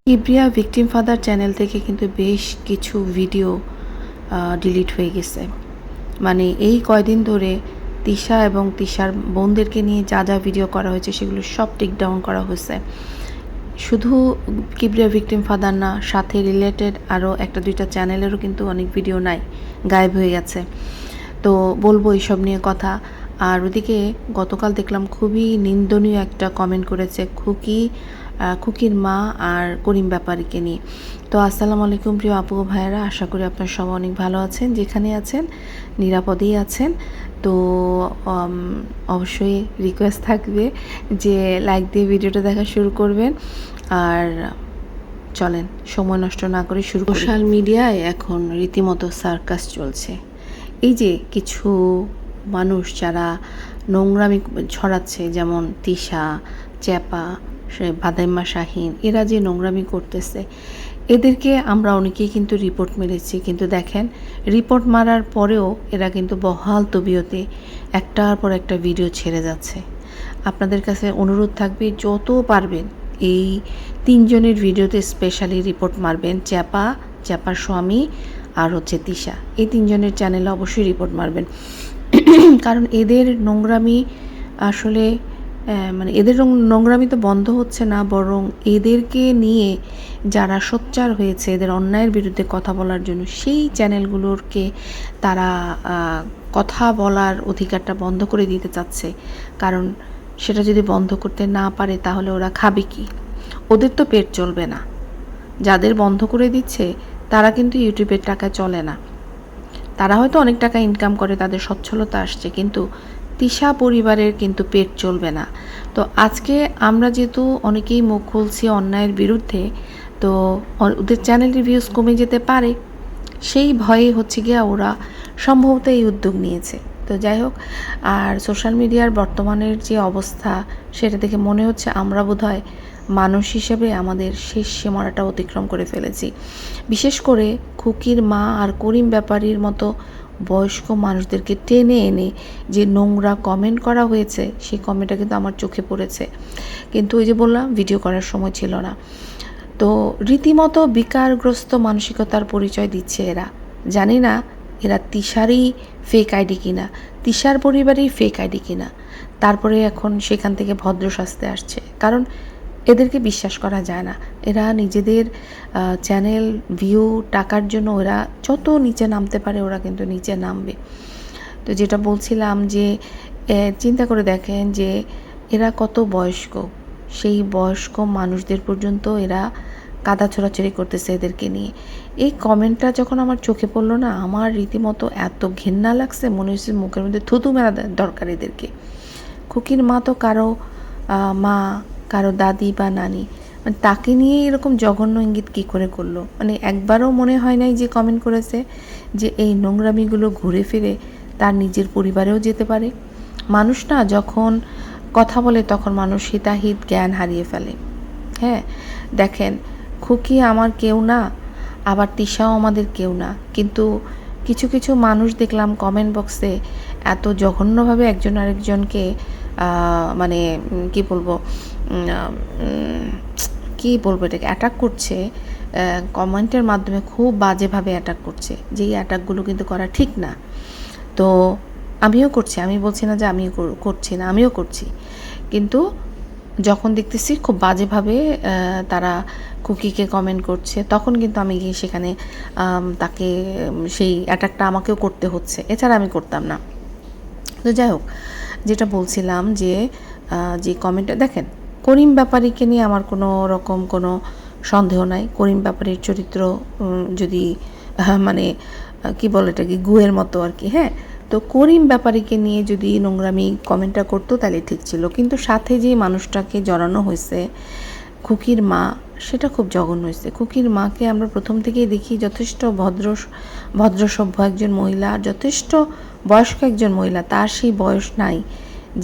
Kibria victim father channel থেকে কিন্তু বেশ কিছু ভিডিও ডিলিট হয়ে গেছে। মানে এই কয়দিন ধরে তিশা এবং তিশার বোনদেরকে নিয়ে যা যা ভিডিও করা হয়েছে সেগুলো সব টেক ডাউন করা হয়েছে। শুধু কিবরিয়া ভিকটিম ফাদার না, সাথে রিলেটেড আরও একটা দুইটা চ্যানেলেরও কিন্তু অনেক ভিডিও নাই, গায়েব হয়ে গেছে। তো বলবো এইসব নিয়ে কথা। আর ওদিকে গতকাল দেখলাম খুবই নিন্দনীয় একটা কমেন্ট করেছে খুকির মা আর করিম ব্যাপারীকে নিয়ে। তো আসসালামু আলাইকুম প্রিয় আপু ও ভাইয়েরা, আশা করি আপনার সবাই অনেক ভালো আছেন, যেখানে আছেন নিরাপদেই আছেন। তো অবশ্যই রিকোয়েস্ট থাকবে যে লাইক দিয়ে ভিডিওটা দেখা শুরু করবেন। আর চলেন সময় নষ্ট না করে শুরু করি। সোশ্যাল মিডিয়ায় এখন রীতিমতো সার্কাস চলছে। এই যে কিছু মানুষ যারা নোংরামি ছড়াচ্ছে, যেমন তিশা, চ্যাপা, বাদাইম্মা শাহিন, এরা যে নোংরামি করতেছে, এদেরকে আমরা অনেকেই কিন্তু রিপোর্ট মেরেছি। কিন্তু দেখেন, রিপোর্ট মারার পরেও এরা কিন্তু বহাল তবিয়তে একটার পর একটা ভিডিও ছেড়ে যাচ্ছে। আপনাদের কাছে অনুরোধ থাকবে, যত পারবেন এই তিনজনের ভিডিওতে স্পেশালি রিপোর্ট মারবেন। চ্যাপার স্বামী আর হচ্ছে তিশা, এই তিনজনের চ্যানেলে অবশ্যই রিপোর্ট মারবেন। কারণ এদের নোংরামি আসলে মানে এদের নোংরামি তো বন্ধ হচ্ছে না, বরং এদেরকে নিয়ে যারা সোচ্চার হয়েছে এদের অন্যায়ের বিরুদ্ধে কথা বলার জন্য, সেই চ্যানেলগুলোরকে তারা কথা বলার অধিকারটা বন্ধ করে দিতে চাচ্ছে। কারণ সেটা যদি বন্ধ করতে না পারে তাহলে ওরা খাবে কি? ওদের তো পেট চলবে না। যাদের বন্ধ করে দিচ্ছে তারা কিন্তু ইউটিউবের টাকা চলে না। তারা হয়তো অনেক টাকা ইনকাম করে, তাদের সচ্ছলতা আসছে, কিন্তু তিশা পরিবারের কিন্তু পেট চলবে না। তো আজকে আমরা যেহেতু অনেকেই মুখ খুলছি অন্যায়ের বিরুদ্ধে, তো ওদের চ্যানেলের ভিউজ কমে যেতে পারে, সেই ভয়ে হচ্ছে গিয়া ওরা সম্ভবত এই উদ্যোগ নিয়েছে। তো যাই হোক, আর সোশ্যাল মিডিয়ার বর্তমানের যে অবস্থা সেটা দেখে মনে হচ্ছে আমরা বোধহয় মানুষ হিসেবে আমাদের শেষ সীমানাটা অতিক্রম করে ফেলেছি। বিশেষ করে খুকির মা আর করিম ব্যাপারীর মতো বয়স্ক মানুষদেরকে টেনে এনে যে নোংরা কমেন্ট করা হয়েছে, সেই কমেন্টটা কিন্তু আমার চোখে পড়েছে। কিন্তু ওই যে বললাম, ভিডিও করার সময় ছিল না। তো রীতিমতো বিকারগ্রস্ত মানসিকতার পরিচয় দিচ্ছে এরা। জানি না এরা তিশারই ফেক আইডি কিনা, তিশার পরিবারেই ফেক আইডি কিনা। তারপরে এখন সেখান থেকে ভদ্র সাজতে আসছে, কারণ এদেরকে বিশ্বাস করা যায় না। এরা নিজেদের চ্যানেল ভিউ টাকার জন্য ওরা যত নিচে নামতে পারে ওরা কিন্তু নিচে নামবে। তো যেটা বলছিলাম যে চিন্তা করে দেখেন যে এরা কত বয়স্ক, সেই বয়স্ক মানুষদের পর্যন্ত এরা কাদা ছোড়াছড়ি করতেছে এদেরকে নিয়ে। এই কমেন্টটা যখন আমার চোখে পড়লো না, আমার রীতিমতো এত ঘেন্না লাগছে, মনে হচ্ছে মুখের মধ্যে থুতু মেরা দরকার এদেরকে। খুকির মা তো কারো মা, কারো দাদি বা নানি, মানে তাকে নিয়ে এরকম জঘন্য ইঙ্গিত কী করে করলো? মানে একবারও মনে হয় নাই যে কমেন্ট করেছে যে এই নোংরামিগুলো ঘুরে ফিরে তার নিজের পরিবারেও যেতে পারে। মানুষ না যখন কথা বলে তখন মানুষ হিতাহিত জ্ঞান হারিয়ে ফেলে। হ্যাঁ, দেখেন, খুকি আমার কেউ না, আবার তিশাও আমাদের কেউ না, কিন্তু কিছু কিছু মানুষ দেখলাম কমেন্ট বক্সে এত জঘন্যভাবে একজন আরেকজনকে মানে কি বলবো এটাকে অ্যাটাক করছে, কমেন্টের মাধ্যমে খুব বাজেভাবে অ্যাটাক করছে। যেই অ্যাটাকগুলো কিন্তু করা ঠিক না। তো আমিও করছি, আমি বলছি না যে আমিও করছি না, আমিও করছি। কিন্তু যখন দেখতেছি খুব বাজেভাবে তারা কুকিকে কমেন্ট করছে, তখন কিন্তু আমি গিয়ে সেখানে তাকে সেই অ্যাটাকটা আমাকেও করতে হচ্ছে, এছাড়া আমি করতাম না। তো যাই হোক, যেটা বলছিলাম যে যে কমেন্টটা দেখেন, করিম ব্যাপারীকে নিয়ে আমার কোনো রকম কোনো সন্দেহ নাই। করিম ব্যাপারীর চরিত্র যদি মানে কি বলে এটাকে গুয়ের মতো আর কি। হ্যাঁ, তো করিম ব্যাপারীকে নিয়ে যদি নোংরামি কমেন্টটা করতো তাহলে ঠিক ছিল, কিন্তু সাথে যে মানুষটাকে জড়ানো হয়েছে খুকির মা, সেটা খুব জঘন্য হয়েছে। খুকির মাকে আমরা প্রথম থেকেই দেখি যথেষ্ট ভদ্রসভ্য একজন মহিলা, যথেষ্ট বয়স্ক একজন মহিলা। তার সেই বয়স নাই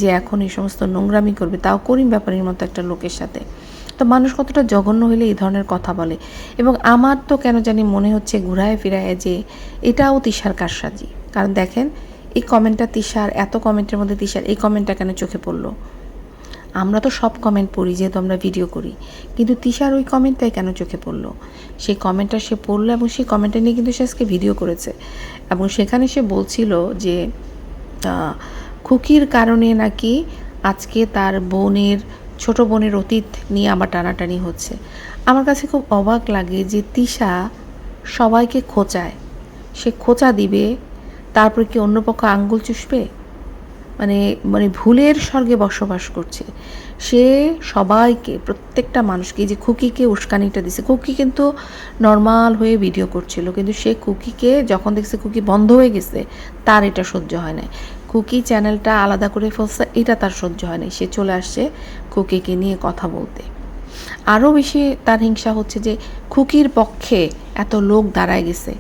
যে এখন এই সমস্ত নোংরামি করবে, তাও করিম ব্যাপারীর মতো একটা লোকের সাথে। তো মানুষ কতটা জঘন্য হলে এই ধরনের কথা বলে। এবং আমার তো কেন জানি মনে হচ্ছে ঘুরায় ফিরায় যে এটাও তিশার কারসাজি। কারণ দেখেন, এই কমেন্টটা তিশার, এত কমেন্টের মধ্যে তিশার এই কমেন্টটা কেন চোখে পড়লো? আমরা তো সব কমেন্ট পড়ি, যেহেতু আমরা ভিডিও করি, কিন্তু তিশার ওই কমেন্টটাই কেন চোখে পড়লো? সেই কমেন্টটা সে পড়লো এবং সেই কমেন্টটা নিয়ে কিন্তু সে আজকে ভিডিও করেছে এবং সেখানে সে বলছিল যে খুকির কারণে নাকি আজকে তার ছোট বোনের অতীত নিয়ে আবার টানাটানি হচ্ছে। আমার কাছে খুব অবাক লাগে যে তিশা সবাইকে খোঁচায়, সে খোঁচা দিবে, তারপর কি অন্য পক্ষ আঙ্গুল চুষবে? মানে মানে ভুলের স্বর্গে বসবাস করছে সে। সবাইকে, প্রত্যেকটা মানুষকে, যে খুকিকে উস্কানিটা দিছে। খুকি কিন্তু নর্মাল হয়ে ভিডিও করছিল, কিন্তু সে খুকিকে যখন দেখছে খুকি বন্ধ হয়ে গেছে, তার এটা সহ্য হয় নাই। খুকি চ্যানেলটা আলাদা করে ফেলছে, এটা তার সহ্য হয় নাই। সে চলে আসছে খুকিকে নিয়ে কথা বলতে। আরও বেশি তার হিংসা হচ্ছে যে খুকির পক্ষে এত লোক দাঁড়ায় গেছে।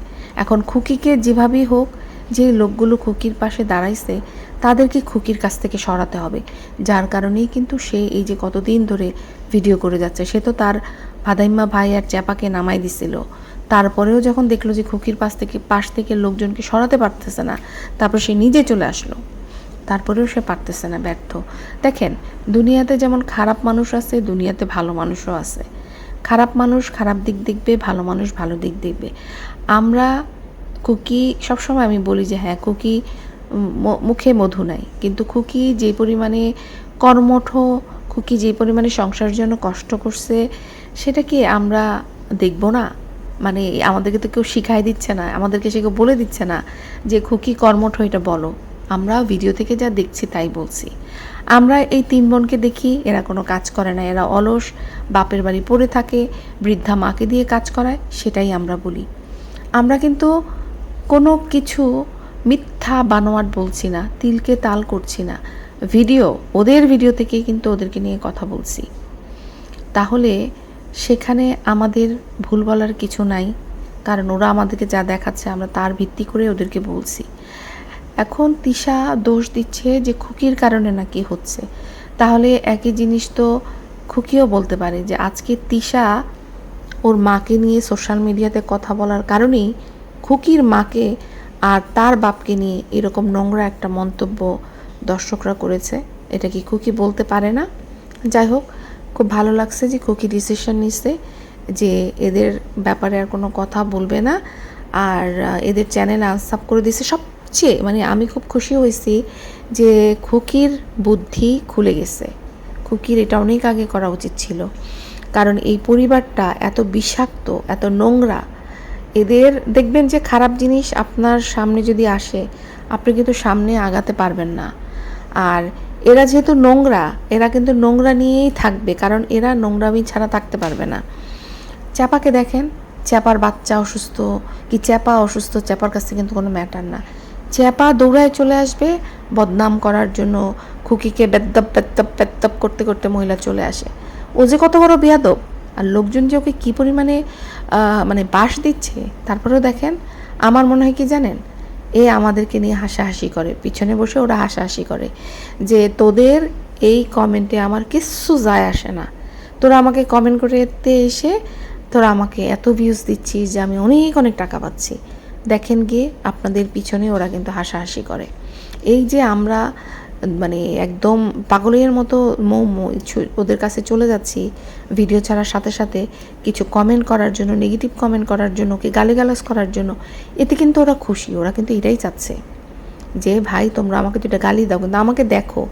এখন খুকিকে যেভাবেই হোক, যে লোকগুলো খুকির পাশে দাঁড়াইছে তাদেরকে খুকির কাছ থেকে সরাতে হবে। যার কারণেই কিন্তু সে এই যে কতদিন ধরে ভিডিও করে যাচ্ছে। সে তো তার ভাদাইম্মা ভাই আর চ্যাপাকে নামাই দিছিল, তারপরেও যখন দেখলো যে খুকির পাশ থেকে লোকজনকে সরাতে পারতেছে না, তারপর সে নিজে চলে আসলো। তারপরেও সে পারতেছে না, ব্যর্থ। দেখেন, দুনিয়াতে যেমন খারাপ মানুষ আছে, দুনিয়াতে ভালো মানুষও আছে। খারাপ মানুষ খারাপ দিক দেখবে, ভালো মানুষ ভালো দিক দেখবে। আমরা খুকি, সবসময় আমি বলি যে হ্যাঁ, খুকি মুখে মধু নাই, কিন্তু খুকি যে পরিমাণে কর্মঠ, খুকি যে পরিমাণে সংসারের জন্য কষ্ট করছে, সেটা কি আমরা দেখব না? মানে আমাদেরকে তো কেউ শিখাই দিচ্ছে না, আমাদেরকে সে কেউ বলে দিচ্ছে না যে খুকি কর্মঠ, এটা বলো। আমরা ভিডিও থেকে যা দেখছি তাই বলছি। আমরা এই 3 বোনকে দেখি, এরা কোনো কাজ করে না, এরা অলস, বাপের বাড়ি পড়ে থাকে, বৃদ্ধা মাকে দিয়ে কাজ করায়, সেটাই আমরা বলি। আমরা কিন্তু কোনো কিছু মিথ্যা বানোয়াট বলছি না, তিলকে তাল করছি না। ওদের ভিডিও থেকেই কিন্তু ওদেরকে নিয়ে কথা বলছি। তাহলে সেখানে আমাদের ভুল বলার কিছু নাই, কারণ ওরা আমাদেরকে যা দেখাচ্ছে আমরা তার ভিত্তি করে ওদেরকে বলছি। এখন তিশা দোষ দিচ্ছে যে খুকির কারণে নাকি হচ্ছে। তাহলে একই জিনিস তো খুকিও বলতে পারে যে আজকে তিশা ওর মাকে নিয়ে সোশ্যাল মিডিয়াতে কথা বলার কারণেই খুকির মাকে আর তার বাপকে নিয়ে এরকম নোংরা একটা মন্তব্য দর্শকরা করেছে। এটা কি খুকি বলতে পারে না? যাই হোক, খুব ভালো লাগছে যে খুকি ডিসিশন নিচ্ছে যে এদের ব্যাপারে আর কোনো কথা বলবে না, আর এদের চ্যানেল আনসাব করে দিয়েছে। সবচেয়ে মানে আমি খুব খুশি হয়েছি যে খুকির বুদ্ধি খুলে গেছে। খুকির এটা অনেক আগে করা উচিত ছিল, কারণ এই পরিবারটা এত বিষাক্ত, এত নোংরা। এদের দেখবেন যে খারাপ জিনিস আপনার সামনে যদি আসে, আপনি কিন্তু সামনে আগাতে পারবেন না। আর এরা যেহেতু নোংরা, এরা কিন্তু নোংরা নিয়েই থাকবে, কারণ এরা নোংরামি ছাড়া থাকতে পারবে না। চ্যাপাকে দেখেন, চ্যাপার বাচ্চা অসুস্থ কি চ্যাপা অসুস্থ, চ্যাপার কাছে কিন্তু কোনো ম্যাটার না। চ্যাপা দৌড়ায় চলে আসবে বদনাম করার জন্য, খুকিকে বেদ্দপ বেদ্দপ বেদ্দপ করতে করতে মহিলা চলে আসে। ও যে কত বড় বেয়াদব, আর লোকজন যে ওকে কী পরিমাণে মানে বাস দিচ্ছে। তারপরেও দেখেন, আমার মনে হয় কি জানেন, এ আমাদেরকে নিয়ে হাসাহাসি করে, পিছনে বসে ওরা হাসাহাসি করে যে তোদের এই কমেন্টে আমার কিচ্ছু যায় আসে না, তোরা আমাকে কমেন্ট করতে এসে তোরা আমাকে এত ভিউজ দিচ্ছিস যে আমি অনেক অনেক টাকা পাচ্ছি। দেখেন গিয়ে আপনাদের পিছনে ওরা কিন্তু হাসাহাসি করে। এই যে আমরা মানে একদম পাগলের মতো ওদের কাছে চলে যাচ্ছি ভিডিও ছাড়ার সাথে সাথে কিছু কমেন্ট করার জন্য, নেগেটিভ কমেন্ট করার জন্য, কি গালিগালাজ করার জন্য, এতে কিন্তু ওরা খুশি। ওরা কিন্তু এটাই চাচ্ছে যে ভাই তোমরা আমাকে দুটা গালি দাও, কিন্তু আমাকে দেখো,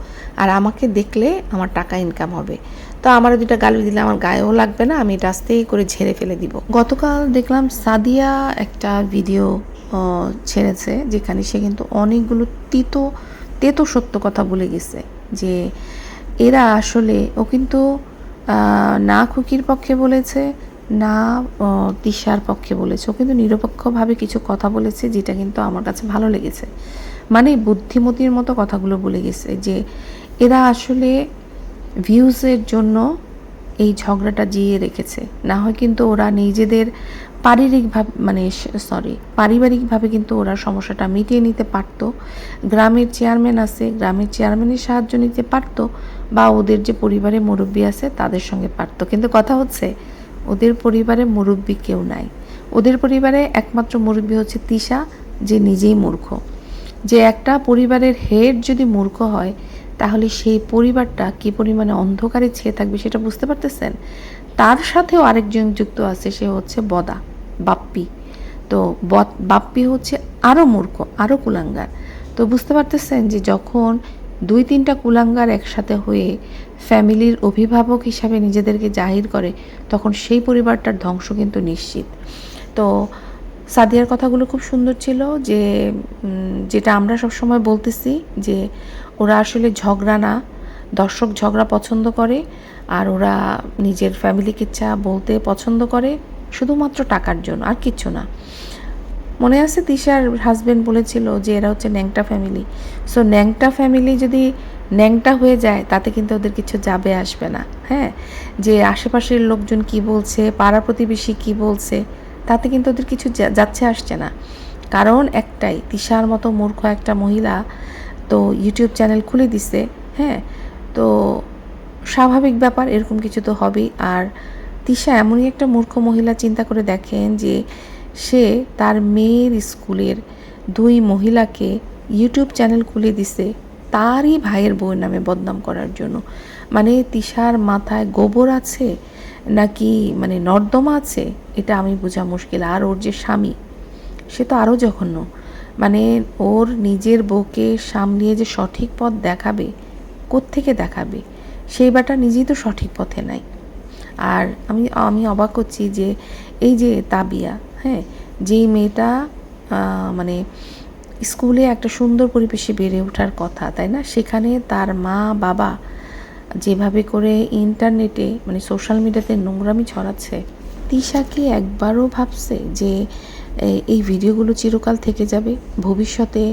আর আমাকে দেখলে আমার টাকা ইনকাম হবে। তো আমার দুটা গালি দিলে আমার গায়েও লাগবে না, আমি এটা আস্তেই করে ঝেড়ে ফেলে দিব। গতকাল দেখলাম সাদিয়া একটা ভিডিও ছেড়েছে, যেখানে সে কিন্তু অনেকগুলো তেতো সত্য কথা বলে গেছে যে এরা আসলে, ও কিন্তু না খুকির পক্ষে বলেছে না তিশার পক্ষে বলেছে, ও কিন্তু নিরপেক্ষভাবে কিছু কথা বলেছে, যেটা কিন্তু আমার কাছে ভালো লেগেছে। মানে বুদ্ধিমতির মতো কথাগুলো বলে গেছে যে এরা আসলে ভিউজের জন্য এই ঝগড়াটা জিয়ে রেখেছে, না হয় কিন্তু ওরা নিজেদের পারিবারিকভাবে কিন্তু ওরা সমস্যাটা মিটিয়ে নিতে পারতো। গ্রামের চেয়ারম্যান আছে, গ্রামের চেয়ারম্যানের সাহায্য নিতে পারতো, বা ওদের যে পরিবারে মুরব্বী আছে তাদের সঙ্গে পারতো। কিন্তু কথা হচ্ছে ওদের পরিবারে মুরব্বী কেউ নাই। ওদের পরিবারে একমাত্র মুরব্বী হচ্ছে তিশা, যে নিজেই মূর্খ। যে একটা পরিবারের হেড যদি মূর্খ হয়, তাহলে সেই পরিবারটা কী পরিমাণে অন্ধকারে ছেয়ে থাকবে সেটা বুঝতে পারতেছেন। তার সাথেও আরেকজন যুক্ত আছে, সে হচ্ছে বদা, বাপ্পি। তো বাপ্পি হচ্ছে আরও মূর্খ, আরও কুলাঙ্গার। তো বুঝতে পারতেছেন যে যখন 2-3টা কুলাঙ্গার একসাথে হয়ে ফ্যামিলির অভিভাবক হিসাবে নিজেদেরকে জাহির করে, তখন সেই পরিবারটার ধ্বংস কিন্তু নিশ্চিত। তো সাদিয়ার কথাগুলো খুব সুন্দর ছিল, যে যেটা আমরা সবসময় বলতেছি যে ওরা আসলে ঝগড়া না, দর্শক ঝগড়া পছন্দ করে, আর ওরা নিজের ফ্যামিলিকে বলতে পছন্দ করে শুধুমাত্র টাকার জন্য, আর কিচ্ছু না। মনে আছে তিশার হাজব্যান্ড বলেছিল যে এরা হচ্ছে ন্যাংটা ফ্যামিলি। সো ন্যাংটা ফ্যামিলি যদি ন্যাংটা হয়ে যায় তাতে কিন্তু ওদের কিছু যাবে আসবে না। হ্যাঁ, যে আশেপাশের লোকজন কি বলছে, পাড়া প্রতিবেশী কি বলছে, তাতে কিন্তু ওদের কিছু যাচ্ছে আসছে না। কারণ একটাই, তিশার মতো মূর্খ একটা মহিলা তো ইউটিউব চ্যানেল খুলে দিছে। হ্যাঁ, তো স্বাভাবিক ব্যাপার, এরকম কিছু তো হবেই। আর তিশা এমনই একটা মূর্খ মহিলা, চিন্তা করে দেখেন যে সে তার মেয়ের স্কুলের 2 মহিলাকে ইউটিউব চ্যানেল খুলে দিছে তারই ভাইয়ের বউয়ের নামে বদনাম করার জন্য। মানে তিশার মাথায় গোবর আছে নাকি মানে নর্দমা আছে, এটা আমি বোঝা মুশকিল। আর ওর যে স্বামী, সে তো আরও জঘন্য। মানে ওর নিজের বউকে সামলিয়ে যে সঠিক পথ দেখাবে, কোত্থেকে দেখাবে? সেই বাটা নিজেই তো সঠিক পথে নাই। আর আমি অবাক হচ্ছি যে এই যে তাবিয়া, হ্যাঁ, যেই মেয়েটা মানে স্কুলে একটা সুন্দর পরিবেশে বেড়ে ওঠার কথা, তাই না? সেখানে তার মা বাবা যেভাবে করে ইন্টারনেটে মানে সোশ্যাল মিডিয়াতে নোংরামি ছড়াচ্ছে, তিশা কি একবারও ভাবছে যে এই ভিডিওগুলো চিরকাল থেকে যাবে? ভবিষ্যতে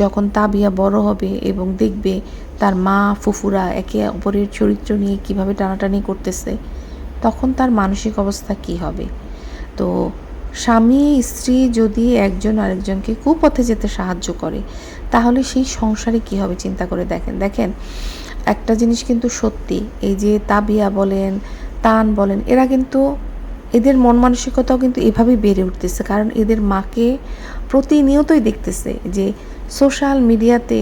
যখন তাবিয়া বড় হবে এবং দেখবে তার মা ফুফুরা একে অপরের চরিত্র নিয়ে কিভাবে টানাটানি করতেছে, তখন তার মানসিক অবস্থা কি হবে? তো স্বামী স্ত্রী যদি একজন আরেকজনকে কুপথে যেতে সাহায্য করে, তাহলে সেই সংসারে কি হবে চিন্তা করে দেখেন। একটা জিনিস কিন্তু সত্যি, এই যে তাবিয়া বলেন, তান বলেন, এরা কিন্তু এদের মন মানসিকতাও কিন্তু এভাবেই বেড়ে উঠতেছে। কারণ এদের মাকে প্রতিনিয়তই দেখতেছে যে সোশ্যাল মিডিয়াতে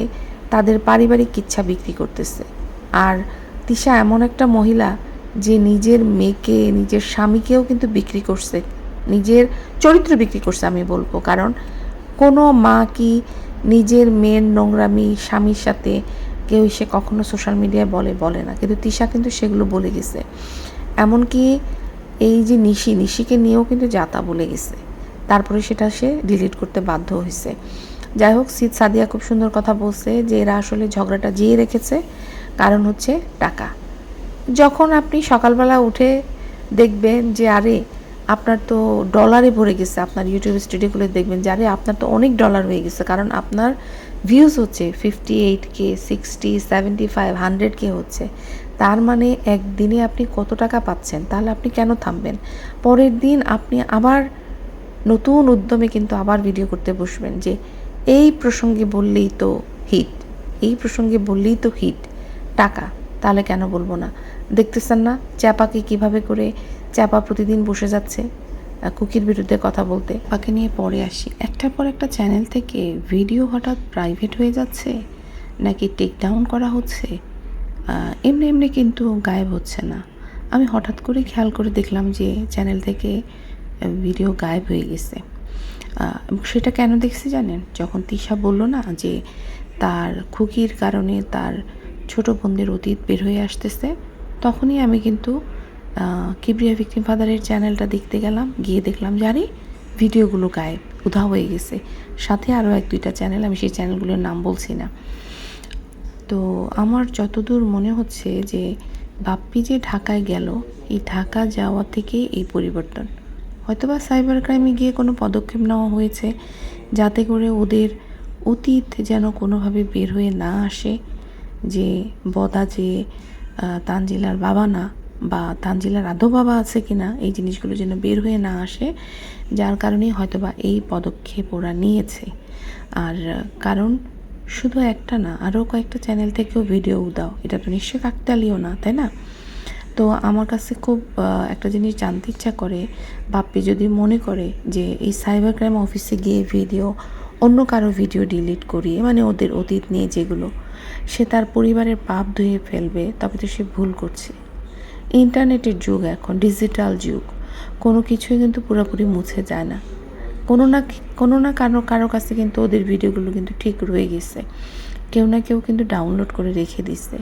তাদের পারিবারিক ইচ্ছা বিক্রি করতেছে। আর তিশা এমন একটা মহিলা যে নিজের মেয়েকে, নিজের স্বামীকেও কিন্তু বিক্রি করছে, নিজের চরিত্র বিক্রি করছে আমি বলবো। কারণ কোনো মা কি নিজের মেয়ের নোংরামি স্বামীর সাথে কেউ সে কখনো সোশ্যাল মিডিয়ায় বলে না, কিন্তু তিশা কিন্তু সেগুলো বলে গেছে। এমনকি এই যে নিশিকে নিয়েও কিন্তু যাতা বলে গেছে, তারপরে সেটা সে ডিলিট করতে বাধ্য হয়েছে। যাই হোক, সাদিয়া খুব সুন্দর কথা বলছে যে এরা আসলে ঝগড়াটা জিয়ে রেখেছে, কারণ হচ্ছে টাকা। যখন আপনি সকালবেলা উঠে দেখবেন যে আরে আপনার তো ডলারে ভরে গেছে, আপনার ইউটিউব স্টুডিও খুলে দেখবেন যে আরে আপনার তো অনেক ডলার হয়ে গেছে, কারণ আপনার ভিউজ হচ্ছে 58K, 60, 75, 100K হচ্ছে। তার মানে একদিনে আপনি কত টাকা পাচ্ছেন, তাহলে আপনি কেন থামবেন? পরের দিন আপনি আবার নতুন উদ্যমে কিন্তু আবার ভিডিও করতে বসবেন যে এই প্রসঙ্গে বললেই তো হিট, এই প্রসঙ্গে বললেই তো হিট, টাকা, তাহলে কেন বলবো না? দেখতেছেন না চ্যাপাকে কিভাবে করে চ্যাপা প্রতিদিন বসে যাচ্ছে কুকির বিরুদ্ধে কথা বলতে। পাকে নিয়ে পরে আসি, একটার পর একটা চ্যানেল থেকে ভিডিও হঠাৎ প্রাইভেট হয়ে যাচ্ছে নাকি টেক ডাউন করা হচ্ছে, এমনি কিন্তু গায়েব হচ্ছে না। আমি হঠাৎ করে খেয়াল করে দেখলাম যে চ্যানেল থেকে ভিডিও গায়েব হয়ে গেছে। এবং সেটা কেন দেখছি জানেন? যখন তিশা বলল না যে তার খুকির কারণে তার ছোট বোনদের অতীত বের হয়ে আসতেছে, তখনই আমি কিন্তু কিবরিয়া ভিকটিম ফাদারের চ্যানেলটা দেখতে গেলাম, গিয়ে দেখলাম যে আরে ভিডিওগুলো গায়েব, উধাও হয়ে গেছে। সাথে আরও 1-2টা চ্যানেল, আমি সেই চ্যানেলগুলোর নাম বলছি না। তো আমার যতদূর মনে হচ্ছে যে বাপ্পি যে ঢাকায় গেল, এই ঢাকা যাওয়া থেকে এই পরিবর্তন, হয়তোবা সাইবার ক্রাইমে গিয়ে কোনো পদক্ষেপ নেওয়া হয়েছে যাতে করে ওদের অতীত যেন কোনোভাবে বের হয়ে না আসে, যে বদা যে তানজিলার বাবা না, বা তানজিলার আদৌ বাবা আছে কিনা, এই জিনিসগুলো যেন বের হয়ে না আসে, যার কারণেই হয়তোবা এই পদক্ষেপ ওরা নিয়েছে। আর কারণ শুধু একটা না, আরও কয়েকটা চ্যানেল থেকেও ভিডিও দাও, এটা তো নিশ্চয়ই কাকতালীয় না, তাই না? তো আমার কাছে খুব একটা জিনিস জানতে ইচ্ছা করে, বাপ্পি যদি মনে করে যে এই সাইবার ক্রাইম অফিসে গিয়ে ভিডিও, অন্য কারো ভিডিও ডিলিট করিয়ে, মানে ওদের অতীত নিয়ে যেগুলো, সে তার পরিবারের পাপ ধুয়ে ফেলবে, তবে তো সে ভুল করছে। ইন্টারনেটের যুগ, এখন ডিজিটাল যুগ, কোনো কিছুই কিন্তু পুরোপুরি মুছে যায় না। কোনো না কারো কাছে কিন্তু ওদের ভিডিওগুলো কিন্তু ঠিক রয়ে গেছে, কেউ না কেউ কিন্তু ডাউনলোড করে রেখে দিচ্ছে।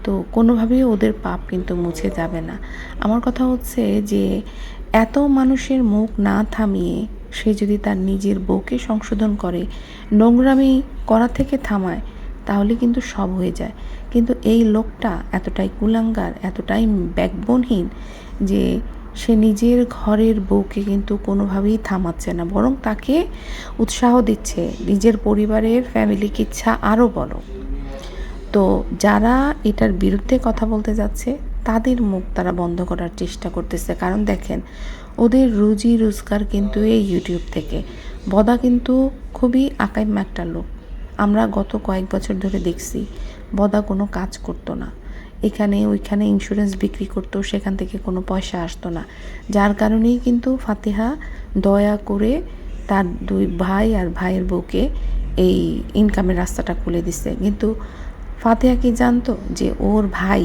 তো কোনোভাবেই ওদের পাপ কিন্তু মুছে যাবে না। আমার কথা হচ্ছে যে এত মানুষের মুখ না থামিয়ে সে যদি তার নিজের বউকে সংশোধন করে, নোংরামি করা থেকে থামায়, তাহলে কিন্তু সব হয়ে যায়। কিন্তু এই লোকটা এতটাই কুলাঙ্গার, এতটাই ব্যাকবোনহীন যে সে নিজের ঘরের বউকে কিন্তু কোনোভাবেই থামাচ্ছে না, বরং তাকে উৎসাহ দিচ্ছে নিজের পরিবারের ফ্যামিলিকে ইচ্ছা আরও বলো। তো যারা এটার বিরুদ্ধে কথা বলতে যাচ্ছে তাদের মুখ তারা বন্ধ করার চেষ্টা করতেছে। কারণ দেখেন, ওদের রুজি রোজগার কিন্তু এই ইউটিউব থেকে। বদা কিন্তু খুবই আকাইম একটা লোক। আমরা গত কয়েক বছর ধরে দেখছি বদা কোনো কাজ করতো না, এখানে ওইখানে ইন্স্যুরেন্স বিক্রি করতো, সেখান থেকে কোনো পয়সা আসতো না। যার কারণেই কিন্তু ফাতেহা দয়া করে তার 2 ভাই আর ভাইয়ের বউকে এই ইনকামের রাস্তাটা খুলে দিছে। কিন্তু ফাতেহা কি জানতো যে ওর ভাই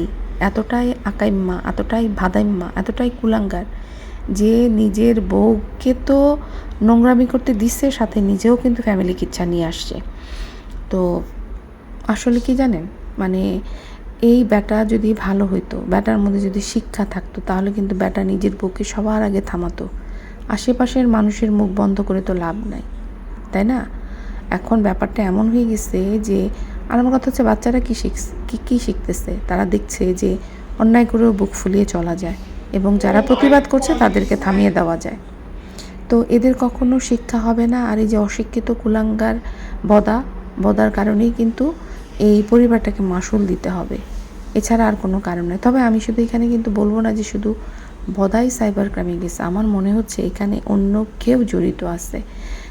এতটাই আকাইম্মা, এতটাই ভাদাইম্মা, এতটাই কুলাঙ্গার যে নিজের বউকে তো নোংরামি করতে দিচ্ছে, সাথে নিজেও কিন্তু ফ্যামিলি কিচ্ছা নিয়ে আসছে। তো আসলে কি জানেন, মানে এই ব্যাটা যদি ভালো হইতো, ব্যাটার মধ্যে যদি শিক্ষা থাকতো, তাহলে কিন্তু ব্যাটা নিজের বউকে সবার আগে থামাতো। আশেপাশের মানুষের মুখ বন্ধ করে তো লাভ নাই, তাই না? এখন ব্যাপারটা এমন হয়ে গেছে যে, আর আমার কথা হচ্ছে বাচ্চারা কী শিখতেছে, তারা দেখছে যে অন্যায় করেও বুক ফুলিয়ে চলা যায় এবং যারা প্রতিবাদ করছে তাদেরকে থামিয়ে দেওয়া যায়। তো এদের কখনো শিক্ষা হবে না। আর এই যে অশিক্ষিত কুলাঙ্গার বদার কারণেই কিন্তু এই পরিবারটাকে মাসুল দিতে হবে, এছাড়া আর কোনো কারণ নেই। তবে আমি শুধু এখানে কিন্তু বলবো না যে শুধু বদাই সাইবার ক্রাইমে গেছে, আমার মনে হচ্ছে এখানে অন্য কেউ জড়িত আছে।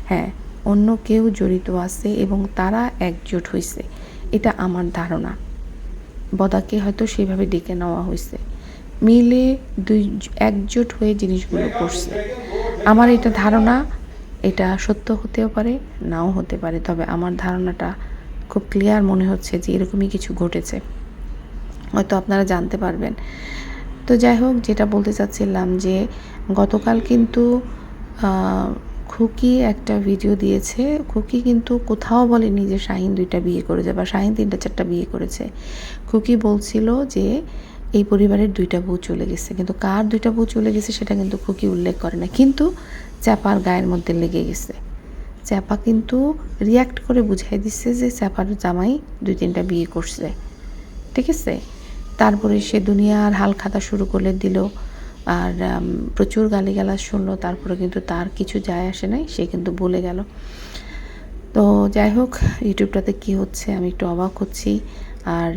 হ্যাঁ, অন্য কেউ জড়িত আছে এবং তারা একজোট হয়েছে, এটা আমার ধারণা। বদাকে হয়তো সেইভাবে ডেকে নেওয়া হয়েছে, মিলে একজোট হয়ে জিনিসগুলো করছে। আমার এটা ধারণা, এটা সত্য হতেও পারে, নাও হতে পারে, তবে আমার ধারণাটা খুব ক্লিয়ার মনে হচ্ছে যে এরকমই কিছু ঘটেছে, হয়তো আপনারা জানতে পারবেন। তো যাই হোক, যেটা বলতে চাচ্ছিলাম যে গতকাল কিন্তু খুকি একটা ভিডিও দিয়েছে। খুকি কিন্তু কোথাও বলেনি যে শাহিন 2টা বিয়ে করেছে বা শাহিন 3টা-4টা বিয়ে করেছে। খুকি বলছিল যে এই পরিবারের 2টা বউ চলে গেছে, কিন্তু কার 2টা বউ চলে গেছে সেটা কিন্তু খুকি উল্লেখ করে না। কিন্তু চ্যাপার গায়ের মধ্যে লেগে গেছে। চ্যাপা কিন্তু রিয়াক্ট করে বুঝাই দিচ্ছে যে চ্যাপার জামাই 2-3টা বিয়ে করছে, ঠিক আছে? তারপরে সে দুনিয়ার হাল খাতা শুরু করে দিল আর প্রচুর গালিগালাজ শুনলো। তারপরে কিন্তু তার কিছু যায় আসে নাই, সে কিন্তু বলে গেল। তো যাই হোক, ইউটিউবটাতে কি হচ্ছে আমি একটু অবাক হচ্ছি। আর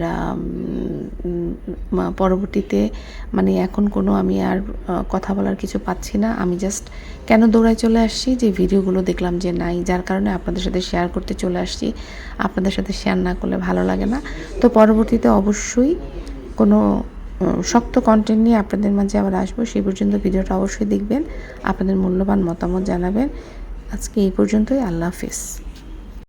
পরবর্তীতে মানে এখন কোনো আমি আর কথা বলার কিছু পাচ্ছি না। আমি জাস্ট কেন দৌড়ায় চলে আসছি, যে ভিডিওগুলো দেখলাম যে নাই, যার কারণে আপনাদের সাথে শেয়ার করতে চলে আসছি। আপনাদের সাথে শেয়ার না করলে ভালো লাগে না। তো পরবর্তীতে অবশ্যই কোনো শক্ত কন্টেন্ট নিয়ে আপনাদের মাঝে আবার আসবো। সেই পর্যন্ত ভিডিওটা অবশ্যই দেখবেন, আপনাদের মূল্যবান মতামত জানাবেন। আজকে এই পর্যন্তই। আল্লাহ হাফেজ।